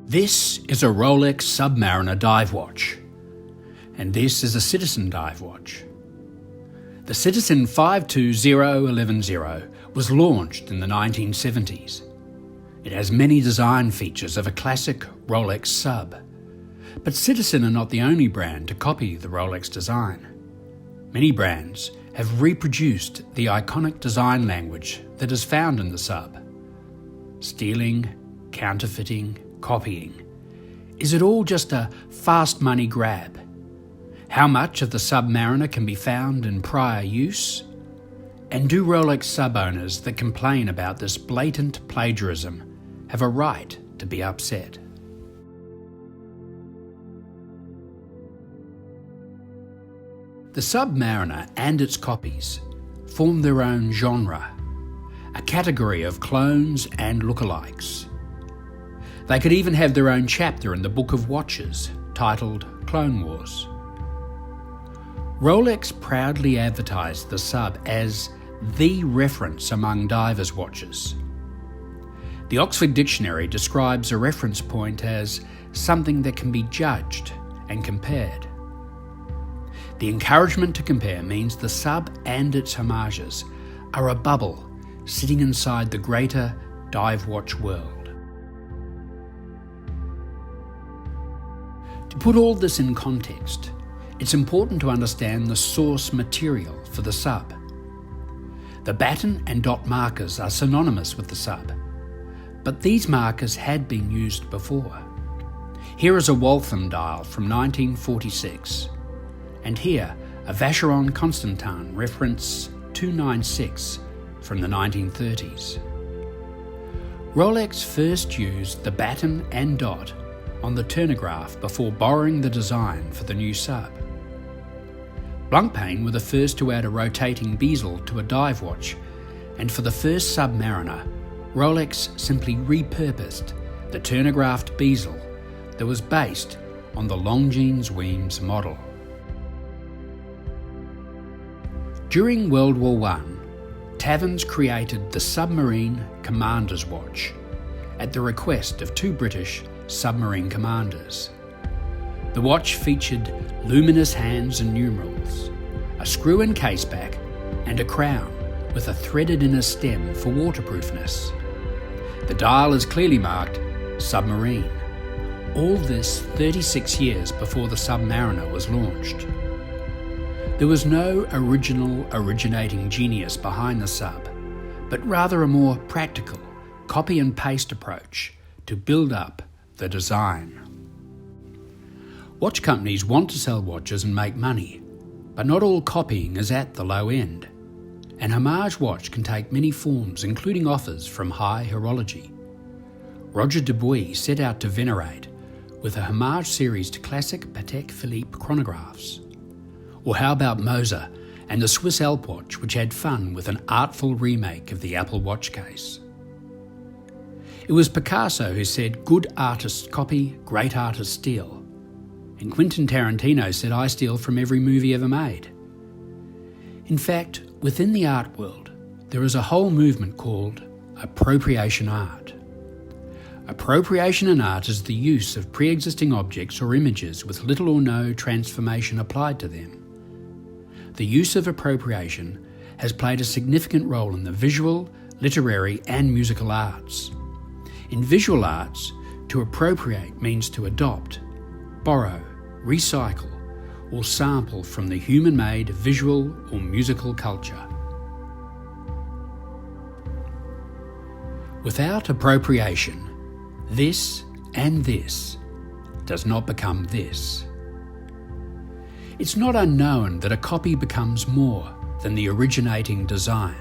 This is a Rolex Submariner dive watch, and this is a Citizen dive watch. The Citizen 520110 was launched in the 1970s. It has many design features of a classic Rolex sub, but Citizen are not the only brand to copy the Rolex design. Many brands have reproduced the iconic design language that is found in the sub. Stealing, counterfeiting, copying. Is it all just a fast money grab? How much of the Submariner can be found in prior use? And do Rolex sub owners that complain about this blatant plagiarism have a right to be upset? The Submariner and its copies form their own genre, a category of clones and lookalikes. They could even have their own chapter in the Book of Watches, titled Clone Wars. Rolex proudly advertised the sub as the reference among divers' watches. The Oxford Dictionary describes a reference point as something that can be judged and compared. The encouragement to compare means the sub and its homages are a bubble sitting inside the greater dive watch world. To put all this in context, it's important to understand the source material for the sub. The batten and dot markers are synonymous with the sub, but these markers had been used before. Here is a Waltham dial from 1946, and here a Vacheron Constantin reference 296 from the 1930s. Rolex first used the batten and dot on the turnograph before borrowing the design for the new sub. Blancpain were the first to add a rotating bezel to a dive watch, and for the first Submariner, Rolex simply repurposed the turnographed bezel that was based on the Longines Weems model. During World War I, taverns created the Submarine Commander's Watch at the request of two British submarine commanders. The watch featured luminous hands and numerals, a screw-in caseback, and a crown with a threaded inner stem for waterproofness. The dial is clearly marked Submarine. All this 36 years before the Submariner was launched. There was no originating genius behind the sub, but rather a more practical, copy and paste approach to build up the design. Watch companies want to sell watches and make money, but not all copying is at the low end. An homage watch can take many forms, including offers from high horology. Roger Dubuis set out to venerate with a homage series to classic Patek Philippe chronographs. Or how about Moser and the Swiss Alp watch, which had fun with an artful remake of the Apple Watch case? It was Picasso who said, "Good artists copy, great artists steal." And Quentin Tarantino said, "I steal from every movie ever made." In fact, within the art world, there is a whole movement called appropriation art. Appropriation in art is the use of pre-existing objects or images with little or no transformation applied to them. The use of appropriation has played a significant role in the visual, literary, and musical arts. In visual arts, to appropriate means to adopt, borrow, recycle, or sample from the human-made visual or musical culture. Without appropriation, this and this does not become this. It's not unknown that a copy becomes more than the originating design.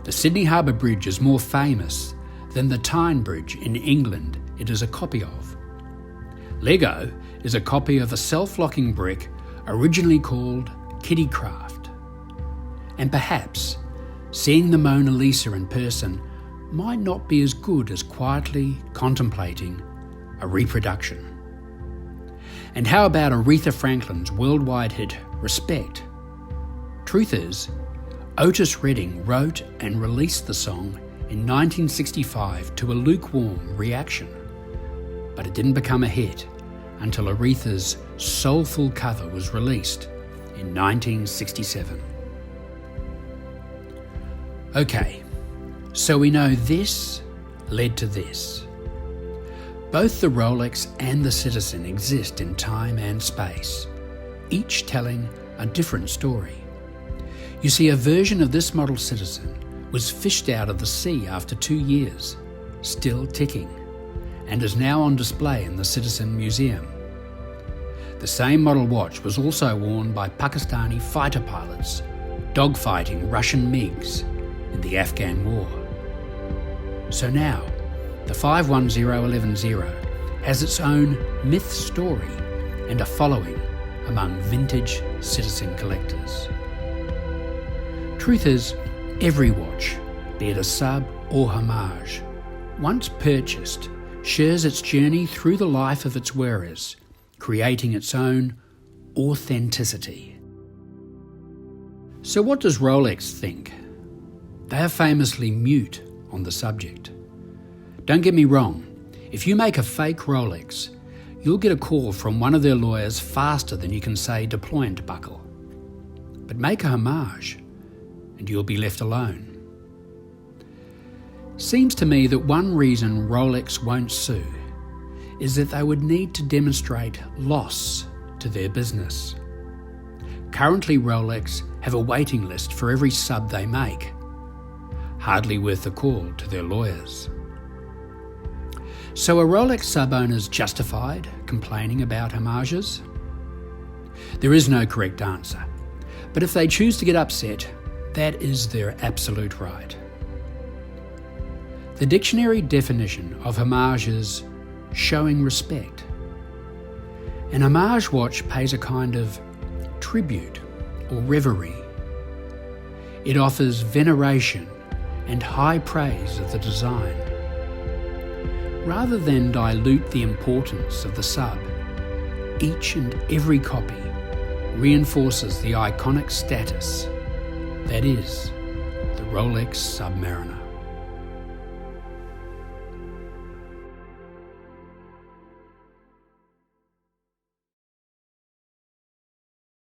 The Sydney Harbour Bridge is more famous than the Tyne Bridge in England it is a copy of. Lego is a copy of a self-locking brick originally called Kiddicraft. And perhaps seeing the Mona Lisa in person might not be as good as quietly contemplating a reproduction. And how about Aretha Franklin's worldwide hit, Respect? Truth is, Otis Redding wrote and released the song in 1965 to a lukewarm reaction. but it didn't become a hit until Aretha's soulful cover was released in 1967. Okay, so we know this led to this. Both the Rolex and the Citizen exist in time and space, each telling a different story. You see, a version of this model Citizen was fished out of the sea after 2 years, still ticking, and is now on display in the Citizen Museum. The same model watch was also worn by Pakistani fighter pilots dogfighting Russian MiGs in the Afghan War. So now, the 510110 has its own myth story and a following among vintage Citizen collectors. Truth is, every watch, be it a sub or homage, once purchased, shares its journey through the life of its wearers, creating its own authenticity. So what does Rolex think? They are famously mute on the subject. Don't get me wrong, if you make a fake Rolex, you'll get a call from one of their lawyers faster than you can say deployment buckle. But make a homage, and you'll be left alone. Seems to me that one reason Rolex won't sue is that they would need to demonstrate loss to their business. Currently, Rolex have a waiting list for every sub they make. Hardly worth the call to their lawyers. So are Rolex sub-owners justified complaining about homages? There is no correct answer, but if they choose to get upset, that is their absolute right. The dictionary definition of homage is showing respect. An homage watch pays a kind of tribute or reverie. It offers veneration and high praise of the design. Rather than dilute the importance of the sub, each and every copy reinforces the iconic status that is the Rolex Submariner.